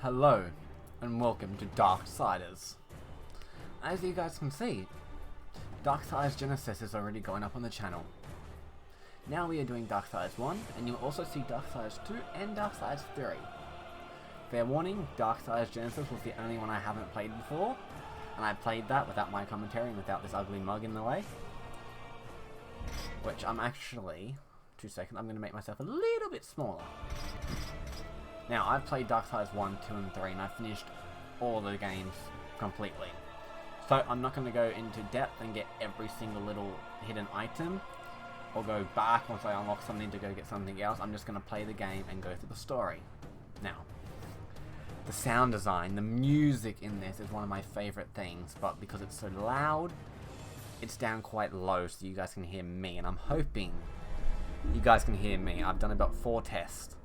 Hello, and welcome to Darksiders. As you guys can see, Darksiders Genesis is already going up on the channel. Now we are doing Darksiders 1, and you'll also see Darksiders 2 and Darksiders 3. Fair warning, Darksiders Genesis was the only one I haven't played before, and I played that without my commentary and without this ugly mug in the way. Which I'm actually... 2 seconds, I'm going to make myself a little bit smaller. Now, I've played Darksiders 1, 2, and 3, and I've finished all the games completely. So, I'm not going to go into depth and get every single little hidden item, or go back once I unlock something to go get something else. I'm just going to play the game and go through the story. Now, the sound design, the music in this is one of my favourite things, but because it's so loud, it's down quite low so you guys can hear me, and I'm hoping you guys can hear me. I've done about 4 tests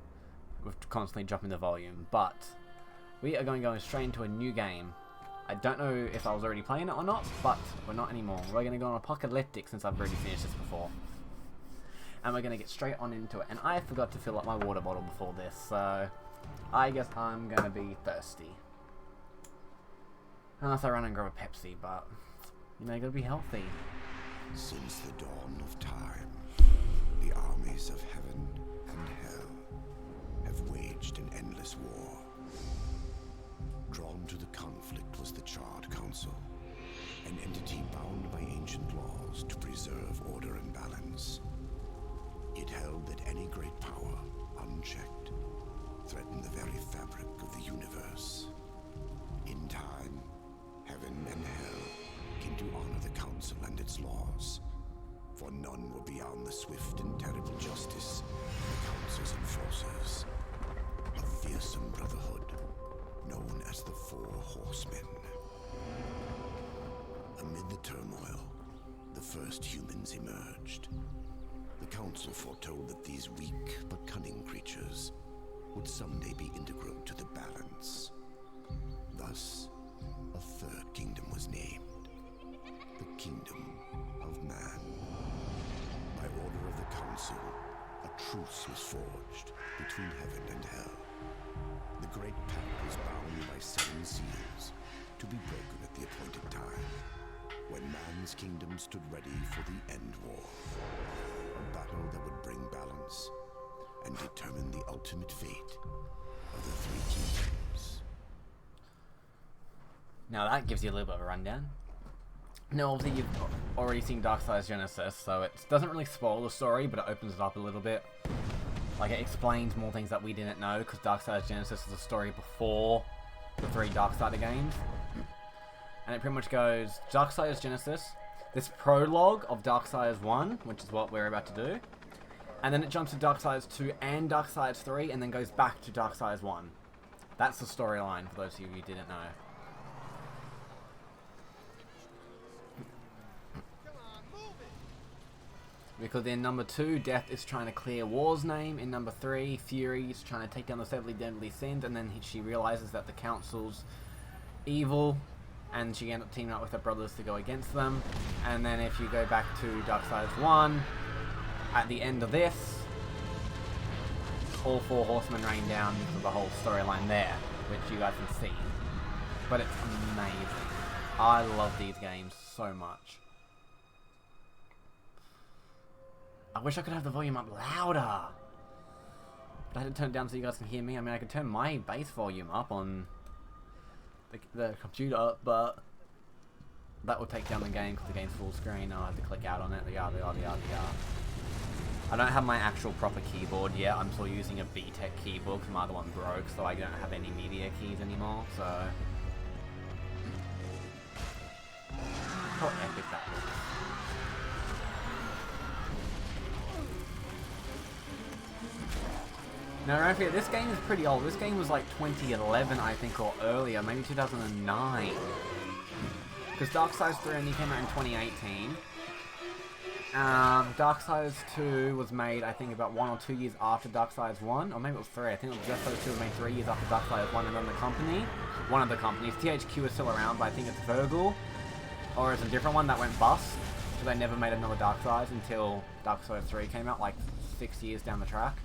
with constantly dropping the volume, but we are going to go straight into a new game. I don't know if I was already playing it or not, but we're not anymore. We're going to go on apocalyptic since I've already finished this before. And we're going to get straight on into it. And I forgot to fill up my water bottle before this, so I guess I'm going to be thirsty. Unless I run and grab a Pepsi, but you know, you got to be healthy. Since the dawn of time, the armies of heaven and hell have waged an endless war. Drawn to the conflict was the Charred Council, an entity bound by ancient laws to preserve order and balance. It held that any great power, unchecked, threatened the very fabric of the universe. In time, heaven and hell came to honor the council and its laws, for none were beyond the swift and terrible justice of the council's enforcers. A fearsome brotherhood known as the Four Horsemen. Amid the turmoil, the first humans emerged. The council foretold that these weak but cunning creatures would someday be integral to the balance. Thus, a third kingdom was named, the Kingdom of Man. By order of the council, a truce was forged between heaven and hell. The Great Pact was bound by 7 seals, to be broken at the appointed time, when man's kingdom stood ready for the end war. A battle that would bring balance and determine the ultimate fate of the 3 kingdoms. Now that gives you a little bit of a rundown. Now obviously you've already seen Darksiders Genesis, so it doesn't really spoil the story, but it opens it up a little bit. Like, it explains more things that we didn't know, because Darksiders Genesis is a story before the 3 Darksider games. And it pretty much goes, Darksiders Genesis, this prologue of Darksiders 1, which is what we're about to do, and then it jumps to Darksiders 2 and Darksiders 3, and then goes back to Darksiders 1. That's the storyline, for those of you who didn't know. Because in number 2, Death is trying to clear War's name. In number 3, Fury is trying to take down the 7 deadly sins, and then she realizes that the council's evil, and she ends up teaming up with her brothers to go against them. And then if you go back to Darksiders 1, at the end of this, all 4 horsemen rain down because of the whole storyline there, which you guys can see. But it's amazing. I love these games so much. I wish I could have the volume up louder. But I had to turn it down so you guys can hear me. I mean, I could turn my bass volume up on the computer, but that will take down the game because the game's full screen. I'll have to click out on it. Yada, yada, yada, yada. I don't have my actual proper keyboard yet. I'm still using a VTech keyboard because my other one broke, so I don't have any media keys anymore, so... How epic that looks. Now, don't forget, this game is pretty old. This game was like 2011, I think, or earlier, maybe 2009. Because Darksiders 3 only came out in 2018. Darksiders 2 was made, I think, about 1 or 2 years after Darksiders 1. Or maybe it was 3. I think Darksiders 2 was made 3 years after Darksiders 1. And then the company, one of the companies, THQ is still around, but I think it's Virgil. Or it's a different one that went bust. So they never made another Darksiders until Darksiders 3 came out, like 6 years down the track.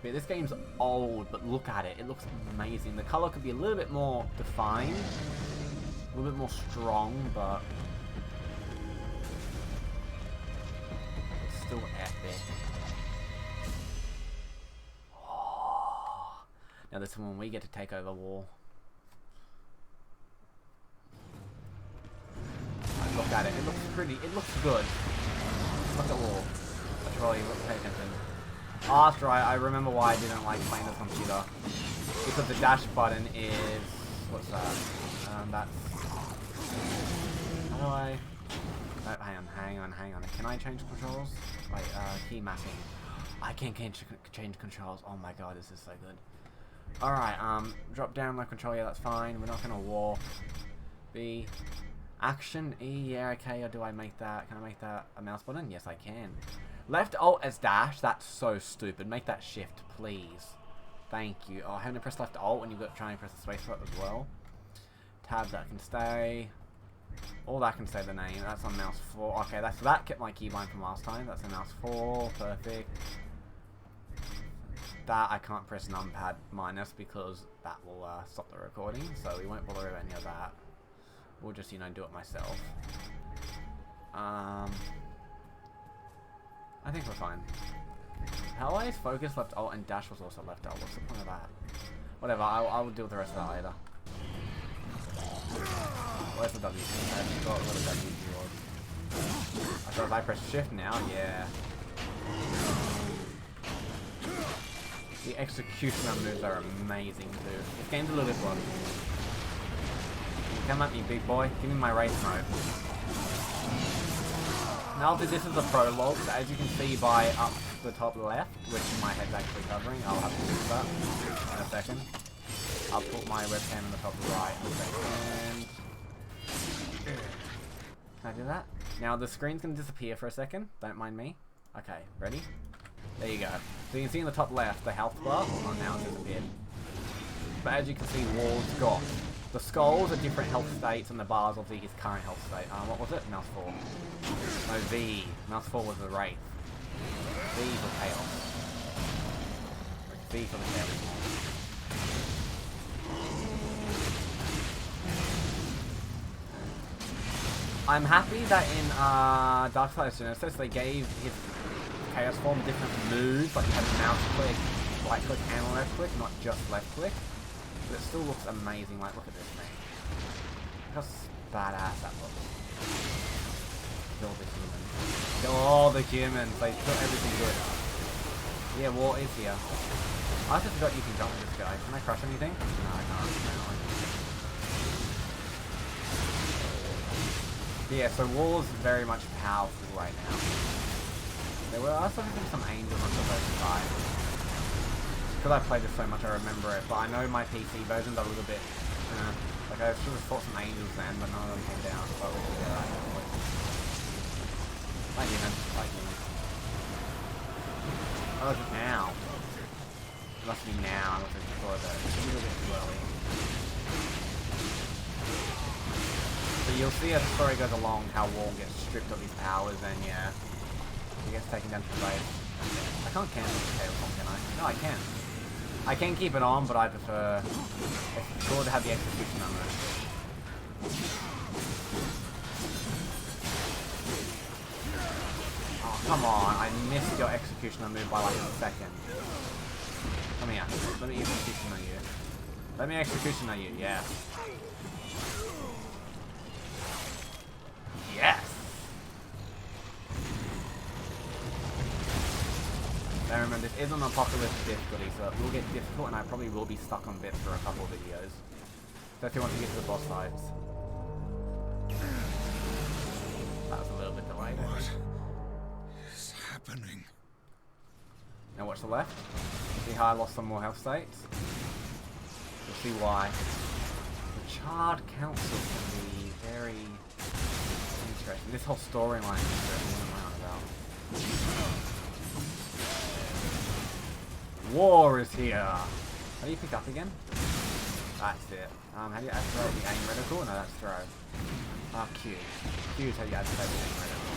But this game's old, but look at it. It looks amazing. The color could be a little bit more defined, a little bit more strong, but it's still epic. Oh. Now this is when we get to take over war. Look at it. It looks pretty. It looks good. Look at war. That's really pay attention. Oh, that's right. I remember why I didn't like playing this computer. Because the dash button is... What's that? That's... How do I... Oh, hang on. Can I change controls? Wait, key mapping. I can change controls. Oh my god, this is so good. Alright, drop down my control. Yeah, that's fine. We're not gonna walk. B... Action E, yeah, okay, or do I make that? Can I make that a mouse button? Yes, I can. Left alt as dash? That's so stupid. Make that shift, please. Thank you. Oh, having to press left alt when you've got to try and press the space button as well. Tab, that can stay. All that can stay the name. That's on mouse 4. Okay, that kept my keybind from last time. That's on mouse 4. Perfect. That I can't press numpad minus because that will stop the recording, so we won't bother with any of that. We'll just, you know, do it myself. I think we're fine. How is focus left alt and dash was also left alt? What's the point of that? Whatever, I will deal with the rest of that later. Where's the W? I forgot what a W was. I thought if I press shift now, yeah. The executioner moves are amazing too. This game's a little bit bloody. Come at me, big boy. Give me my race mode. Now that this is a prologue, so as you can see by up the top left, which my head's actually covering, I'll have to fix that in a second. I'll put my webcam in the top right in a second. Can I do that? Now the screen's going to disappear for a second. Don't mind me. Okay, ready? There you go. So you can see in the top left, the health bar. Oh, now it's disappeared. But as you can see, Wall's got. The skulls are different health states, and the bars obviously his current health state. What was it? Mouse 4. No, V. Mouse 4 was the Wraith. V for Chaos. V for the Chaos. I'm happy that in Darksiders Genesis they gave his Chaos form different moves, like you had mouse click, right click, and left click, not just left click. But it still looks amazing. Like, look at this thing. Look how badass that looks. Kill the humans. Kill all the humans. They kill everything good. Yeah, war is here. I just forgot you can jump with this guy. Can I crush anything? No, I can't. Yeah, so war's very much powerful right now. There were also some angels on the both sides. Because I played this so much, I remember it. But I know my PC version's a little bit... like, I should have fought some angels then, but none of them came down. But we'll do that. Like humans. Oh, it's now. It must be now. I must have before that. It's a little bit too early. So you'll see as the story goes along how Wall gets stripped of his powers and, yeah, he gets taken down to the base. I can't cancel the tail form, can I? No, I can. I can keep it on, but I prefer... It's cool to have the execution on it. Oh, come on. I missed your executioner move by like a second. Come here. Let me executioner you. Let me executioner you, yeah. Yes! Now remember, this is an apocalypse difficulty, so it will get difficult, and I probably will be stuck on bits for a couple of videos. So if you want to get to the boss fights. That was a little bit delayed. What is happening? Now watch the left. See how I lost some more health states? You'll see why. The Charred Council can be very interesting. This whole storyline is interesting about. War is here! How do you pick up again? That's it. How do you activate the aim reticle? No, that's throw. Q. Q is how you activate the aim reticle.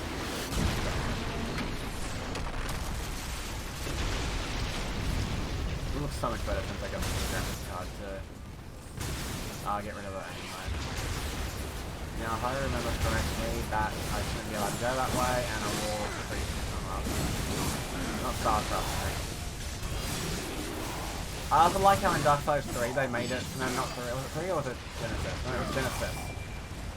looks so much better since I got the graphics card to get rid of it anyway. Now, if I remember correctly, that I shouldn't be allowed to go that way, and a wall is pretty up. Not StarCraft 3. I also like how in Darksiders 3 they made it, no, not 3, was it 3 or was it Genesis? No, it was Genesis.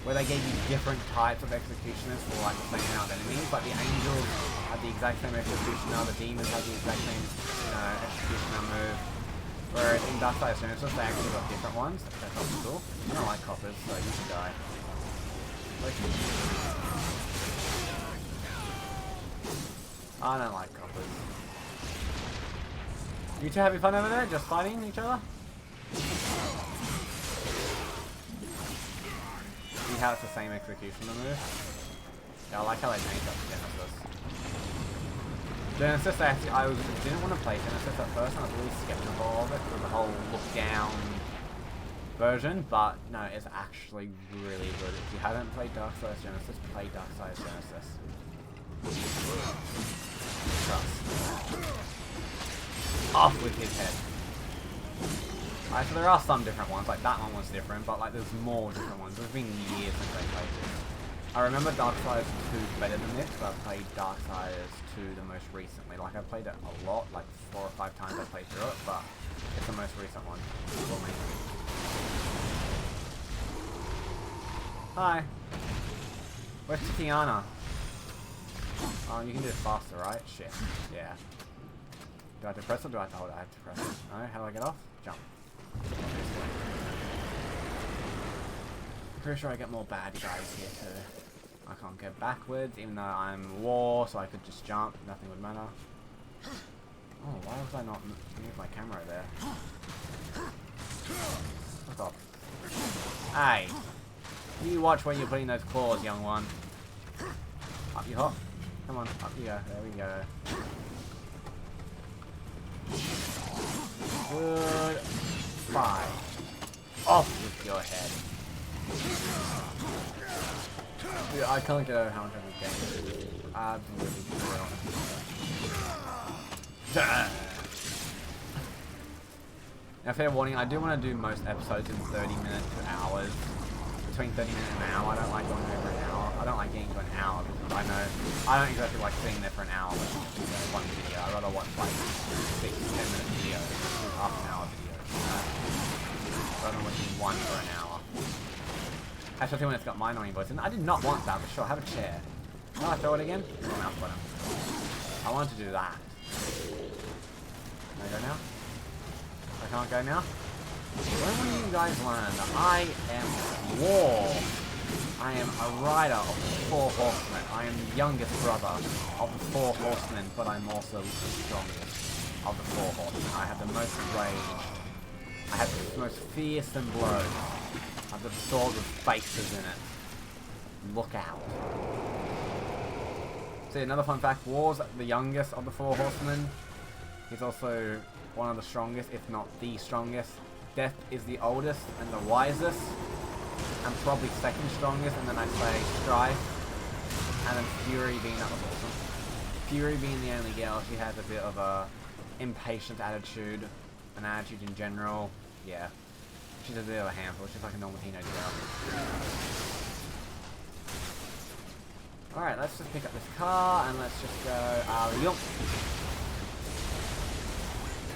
Where they gave you different types of executioners for like the same amount of enemies, but the angels had the exact same executioner, the demons had the exact same executioner move. Whereas in Darksiders Genesis they actually got different ones. That's also cool. I don't like coppers, so you should die. I don't like coppers. You two having fun over there? Just fighting each other? See how it's the same executioner move? Yeah, I like how they changed up Genesis. Genesis, actually, I didn't want to play Genesis at first, and I was really skeptical of it with the whole look-down version, but no, it's actually really good. If you haven't played Darksiders Genesis, play Darksiders Genesis. Trust. Off with his head. Alright, so there are some different ones, like that one was different, but like there's more different ones. It's been years since I played this. I remember Darksiders 2 better than this, but I played Darksiders 2 the most recently. Like I played it a lot, like 4 or 5 times I played through it, but it's the most recent one for me. Hi. Where's Tiana? Oh, you can do it faster, right? Shit. Yeah. Do I have to press it or do I have to hold it? I have to press it. No? How do I get off? Jump. I'm pretty sure I get more bad guys here too. I can't go backwards, even though I'm war, so I could just jump. Nothing would matter. Oh, why was I not move my camera there? Fuck off. Hey! You watch where you're putting those claws, young one. Up you hop. Come on, up you go. There we go. Good. Bye. Off with your head. Dude, I can't get over how much of this game is absolutely brilliant. Now, fair warning, I do want to do most episodes in 30 minutes to hours. Between 30 minutes and an hour. I don't like going over an hour. I don't like getting to an hour because I know I don't exactly like sitting there for an hour watching one video. I'd rather watch like 6-10 minute videos, half an hour videos. Rather than watching one for an hour. Especially when it's got my annoying voice. And I did not want that, but sure, have a chair. Can I throw it again? Oh, mouse button. I wanted to do that. Can I go now? I can't go now? When will you guys learn that I am war? I am a rider of the 4 horsemen. I am the youngest brother of the 4 horsemen, but I'm also the strongest of the 4 horsemen. I have the most rage. I have the most fearsome blows. I have the sword with faces in it. Look out. See, another fun fact, War's the youngest of the 4 horsemen. He's also one of the strongest, if not the strongest. Death is the oldest and the wisest, and probably second strongest, and then I say Strife, and then Fury being, that was awesome. Fury being the only girl, she has a bit of a impatient attitude, an attitude in general, yeah. She's a bit of a handful, she's like a normal teenage girl. Alright, let's just pick up this car, and let's just go,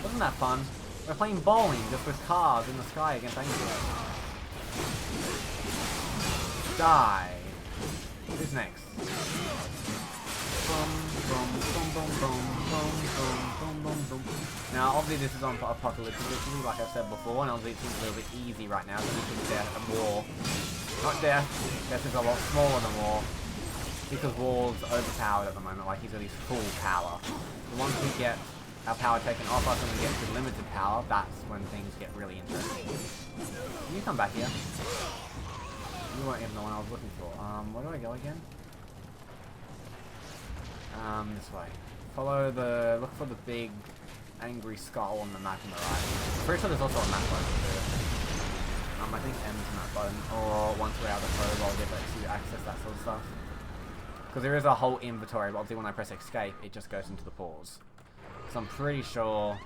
Wasn't that fun? We're playing bowling just with cars in the sky against angels. Die. Who's next? Now, obviously this is on apocalyptic, like I said before, and obviously it seems a little bit easy right now, so we can death and war. Not death. Death is a lot smaller than war. Because war's overpowered at the moment, like he's at his full power. So once we get our power taken off us and we get to limited power, that's when things get really interesting. Can you come back here? You weren't even the one I was looking for. Where do I go again? This way. Follow the, look for the big angry skull on the map on the right. I'm pretty sure there's also a map button too. I think M's map button, or once we're out of the probe I'll get to access that sort of stuff. Because there is a whole inventory, but obviously when I press escape, it just goes into the pause. So I'm pretty sure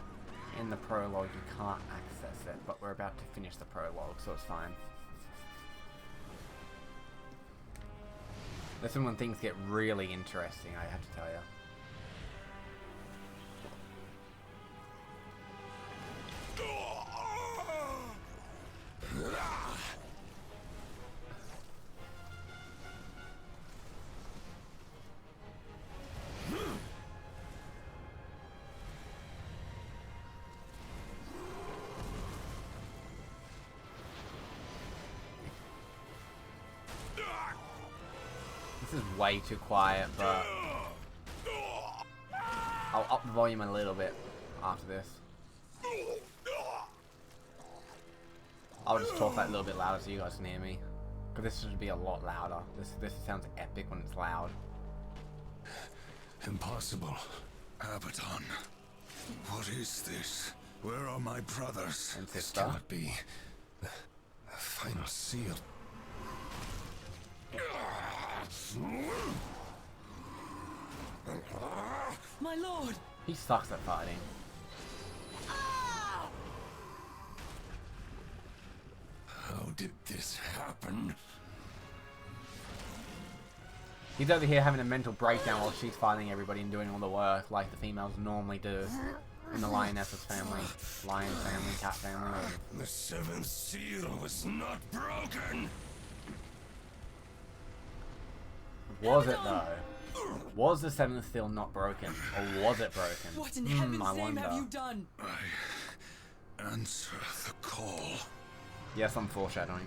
in the prologue you can't access it, but we're about to finish the prologue, so it's fine. This is when things get really interesting, I have to tell you. This is way too quiet, but I'll up the volume a little bit after this. I'll just talk that little bit louder so you guys can hear me, because this should be a lot louder. This sounds epic when it's loud. Impossible. Abaddon. What is this? Where are my brothers? And This sister. cannot be. The final seal. My lord! He sucks at fighting. How did this happen? He's over here having a mental breakdown while she's fighting everybody and doing all the work like the females normally do in the lioness's family. Lion family, cat family. The seventh seal was not broken. Was it though? Was the seventh seal not broken? Or was it broken? What in heaven's I name wonder. have you done? I answer the call. Yes, I'm foreshadowing.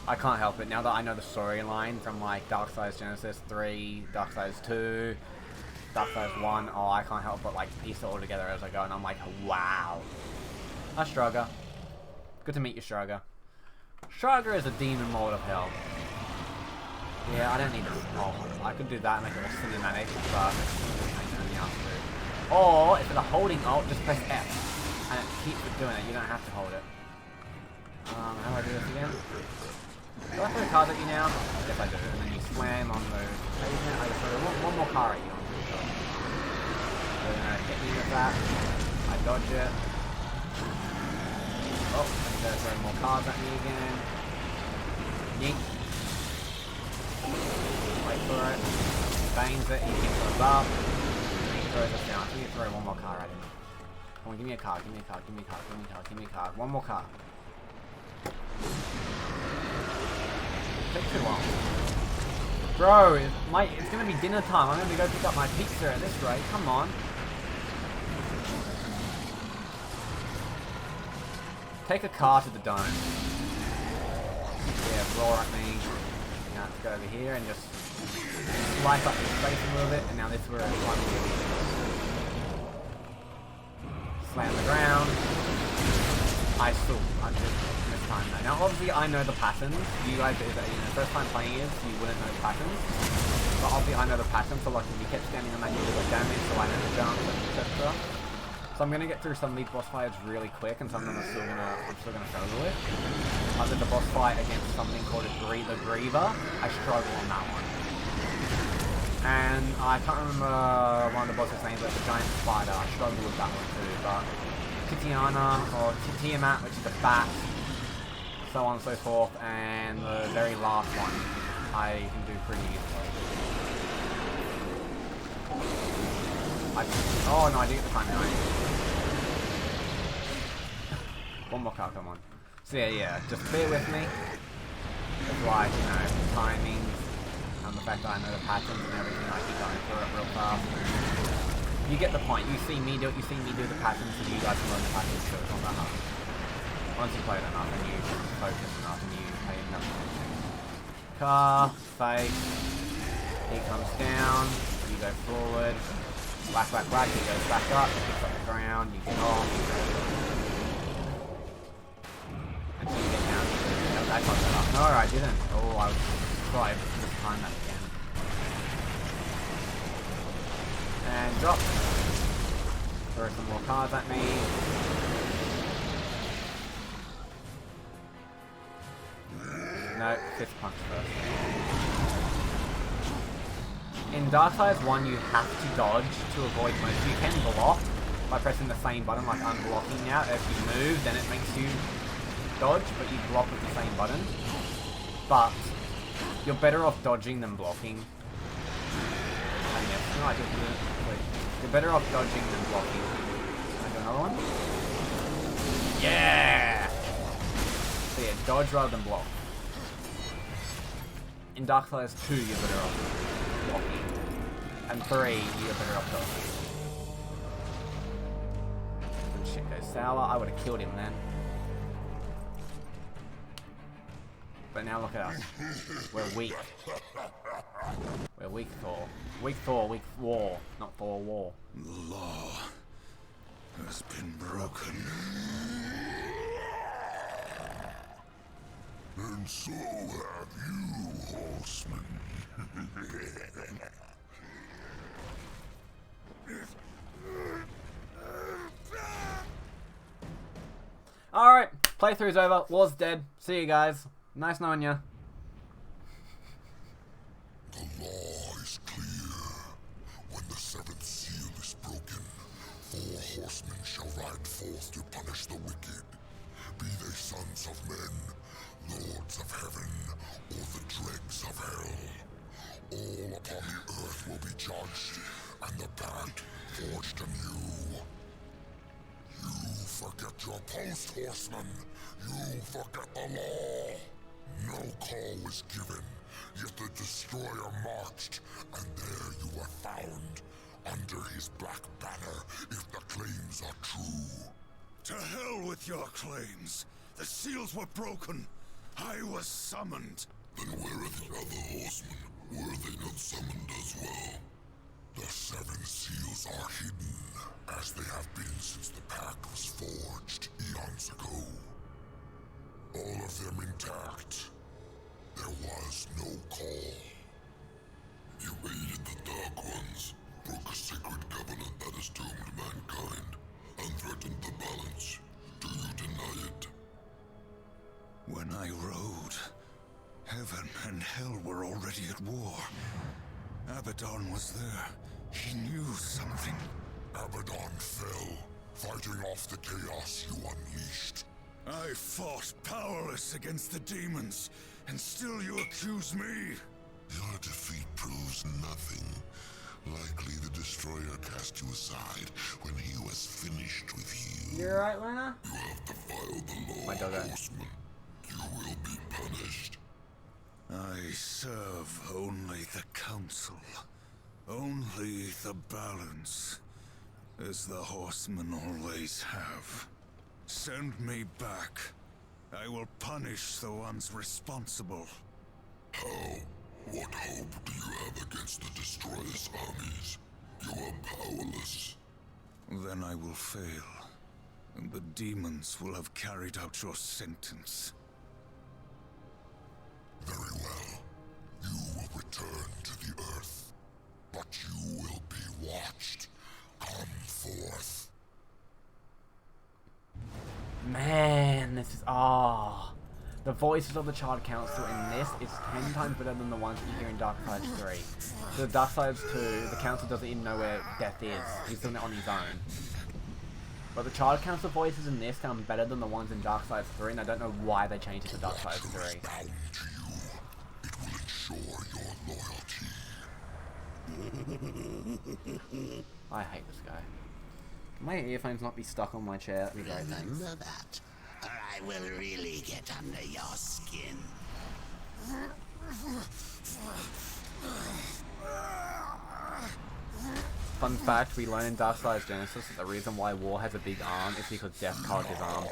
I can't help it. Now that I know the storyline from like Darksiders Genesis 3, Darksiders 2, Darksiders 1, oh, I can't help but like piece it all together as I go, and I'm like, wow. Hi, Straga. Good to meet you, Straga. Straga is a demon lord of hell. Yeah, I don't need to. Oh, I could do that and make it all cinematic, but or if it's a holding alt, just press F and it keeps it doing it. You don't have to hold it. How do I do this again? Do I throw cards at you now? Yes, I do. And then you slam on the pavement. I throw one more card at you. They're gonna hit me with that. I dodge it. Oh, and they're throwing more cards at me again. Yeet. Wait for it. Bangs it. He picks us up. And he throws us down. I think you throw one more card at him. Come on, give me a card. Give me a card. Give me a card. Give me a card. Give me a card. One more card. Take too long. Bro, it's gonna be dinner time. I'm gonna go pick up my pizza at this rate. Come on. Take a car to the dome. Yeah, roar at me. Now let's go over here and just slice up his face a little bit. And now this is where one slam the ground. I did this time though. Now obviously I know the patterns. You guys, first time playing is, you wouldn't know the patterns. But obviously I know the patterns, so like if you kept standing on that, you would get damage, so I know the jump, etc. So I'm gonna get through some of these boss fights really quick, and some of them I'm still gonna struggle with. I did the boss fight against something called the Griever. I struggle on that one. And I can't remember one of the boss's names, but the giant spider. I struggle with that one too, but Titiana, or Tiamat, which is the bat, so on and so forth, and the very last one I can do pretty easily. Oh no, I did get the timing right. One more card, come on. So yeah, just bear with me. It's like, the timings, and the fact that I know the patterns and everything, I keep going through it real fast. You get the point. You see me do it, you see me do the patterns, so you guys can learn the patterns, so it's not that hard. Once you play it enough and you focus enough and you pay enough attention. Car, face, he comes down, you go forward, whack, whack, whack, he goes back up, he picks up the ground, you get off, until you get down. I fucked that up. No, I didn't. Oh, I was trying to time that again. And drop. Throw some more cards at me. No, fist punch first. In Darksiders 1 you have to dodge to avoid most. You can block, by pressing the same button, like unblocking now. If you move, then it makes you dodge, but you block with the same button. But you're better off dodging than blocking. I guess. No, I just did it. You're better off dodging than blocking. Can I do another one? Yeah! So yeah, dodge rather than block. In Darksiders 2, you're better off blocking. And 3, you're better off dodging. When shit goes sour, I would have killed him then. But now look at us. We're weak. We're weak Thor. Weak Thor, weak war. Not Thor, war. The law has been broken. And so have you, horseman. Alright, playthrough's over. War's dead. See you guys. Nice knowing ya. The law is clear. When the seventh seal is broken, 4 horsemen shall ride forth to punish the wicked. Be they sons of men, lords of heaven, or the dregs of hell. All upon the earth will be judged, and the pact forged anew. You forget your post, horseman. You forget the law. No call was given, yet the destroyer marched, and there you were found, under his black banner, if the claims are true. To hell with your claims. The seals were broken. I was summoned. Then where are the other horsemen? Were they not summoned as well? The 7 seals are hidden, as they have been since the pact was forged eons ago. All of them intact. There was no call. You aided the Dark Ones, broke a sacred covenant that has doomed mankind, and threatened the balance. Do you deny it? When I rode, heaven and hell were already at war. Abaddon was there. He knew something. Abaddon fell, fighting off the chaos you unleashed. I fought powerless against the demons, and still you accuse me? Your defeat proves nothing. Likely the Destroyer cast you aside when he was finished with you. You're right, Lena? You have defiled the law, My dog. horseman. You will be punished. I serve only the council. Only the balance. As the horsemen always have. Send me back. I will punish the ones responsible. How? What hope do you have against the Destroyer's armies? You are powerless. Then I will fail, and the demons will have carried out your sentence. Very well. You will return to the Earth, but you will be watched. Come forth. Man, this is... The voices of the Child Council in this is 10 times better than the ones that you hear in Darksiders 3. So Darksiders 2, the Council doesn't even know where Death is. He's doing it on his own. But the Child Council voices in this sound better than the ones in Darksiders 3, and I don't know why they changed it to Darksiders 3. Bound to you. It will ensure your loyalty. I hate this guy. Can my earphones not be stuck on my chair? That'd be great, thanks. Remember that, or I will really get under your skin. Fun fact, we learn in Darksiders Genesis that the reason why War has a big arm is because Death carved his arm.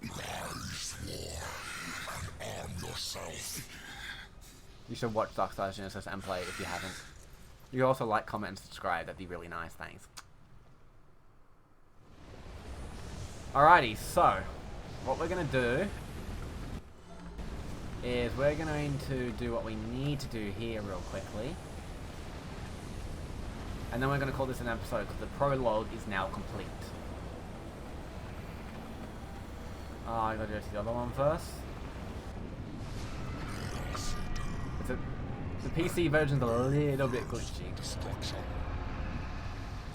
Rise, War, and arm yourself. You should watch Darksiders Genesis and play it if you haven't. You can also like, comment, and subscribe. That'd be really nice, thanks. Alrighty, so what we're going to do is we're going to do what we need to do here real quickly. And then we're going to call this an episode because the prologue is now complete. I gotta go to the other one first. The PC version's a little bit glitchy.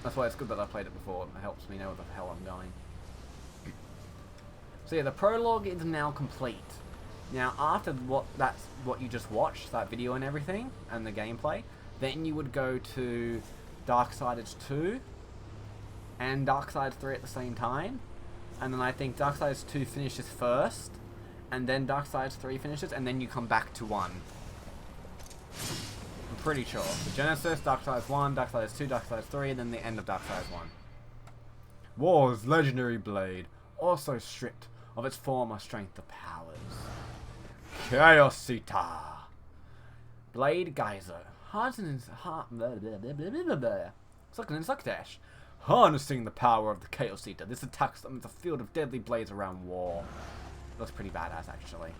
That's why it's good that I played it before. It helps me know where the hell I'm going. So yeah, the prologue is now complete. Now, after that's what you just watched, that video and everything, and the gameplay, then you would go to Darksiders 2 and Darksiders 3 at the same time. And then I think Darksiders 2 finishes first, and then Darksiders 3 finishes, and then you come back to 1. I'm pretty sure. So Genesis, Darksiders 1, Darksiders 2, Darksiders 3, and then the end of Darksiders 1. War's legendary blade, also stripped of its former strength of powers. Chaosita. Blade Geyser. It's like an Suckdash. Harnessing the power of the Chaos Eater. This attack summons a field of deadly blades around war. That's pretty badass, actually.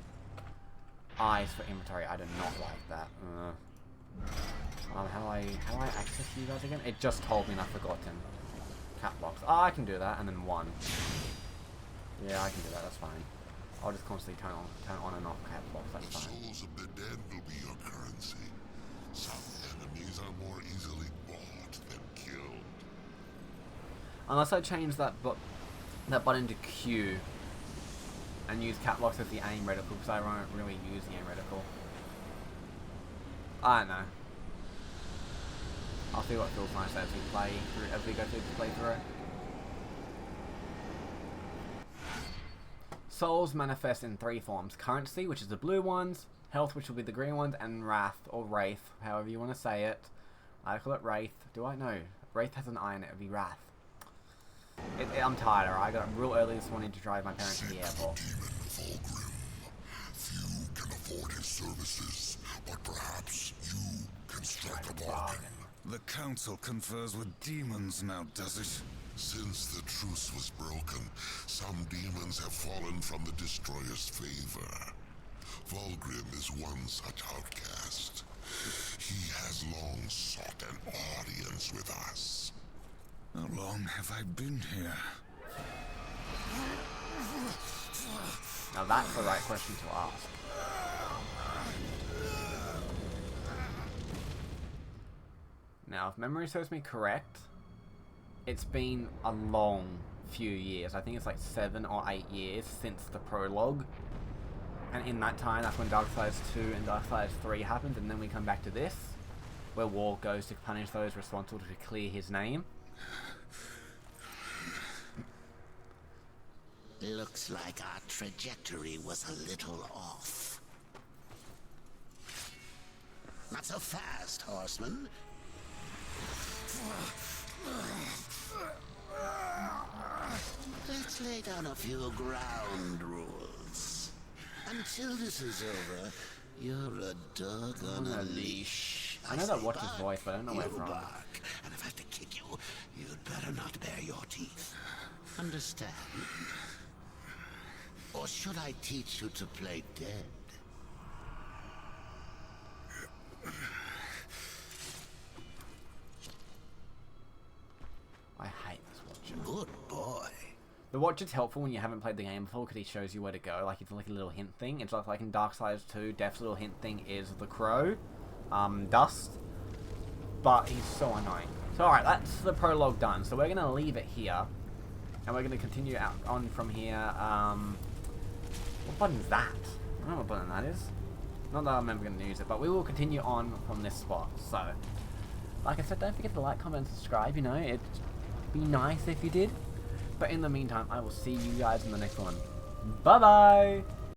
Eyes for inventory. I do not like that. How do I access you guys again? It just told me and I've forgotten. Cat box. Oh, I can do that, and then 1. Yeah, I can do that. That's fine. I'll just constantly turn on and off cat box. That's fine. The souls of the dead will be your currency. Some enemies are more easily bought than killed. Unless I change that button to Q and use cat box as the aim reticle, because I won't really use the aim reticle. I don't know. I'll see what feels nice as we go through the playthrough. Souls manifest in 3 forms: currency, which is the blue ones; health, which will be the green ones; and wrath or wraith, however you want to say it. I call it wraith. Do I know? Wraith has an I in it. It'd be wrath. I'm tired. I got up real early this morning to drive my parents to the airport. Demon Fulgrim. Few can afford his services, but perhaps you can strike a bargain. The council confers with demons now, does it? Since the truce was broken, some demons have fallen from the Destroyer's favor. Fulgrim is one such outcast. He has long sought an audience with us. How long have I been here? Now that's the right question to ask. Now, if memory serves me correct, it's been a long few years. I think it's like 7 or 8 years since the prologue. And in that time, that's when Darksiders 2 and Darksiders 3 happened, and then we come back to this, where War goes to punish those responsible to clear his name. Looks like our trajectory was a little off. Not so fast, horseman. Let's lay down a few ground rules. Until this is over, you're a dog on a leash. I know that Watch's voice, but I don't know where from. Bark, and if I have to kick you, you'd better not bare your teeth. Understand? Or should I teach you to play dead? I hate this Watcher. Good boy. The Watcher's helpful when you haven't played the game before, because he shows you where to go. Like, it's like a little hint thing. It's like in Darksiders 2, Death's little hint thing is the crow, Dust. But he's so annoying. So alright, that's the prologue done. So we're going to leave it here. And we're going to continue on from here. What button is that? I don't know what button that is. Not that I'm ever going to use it, but we will continue on from this spot. So, like I said, don't forget to like, comment, and subscribe. You know, it'd be nice if you did. But in the meantime, I will see you guys in the next one. Bye-bye!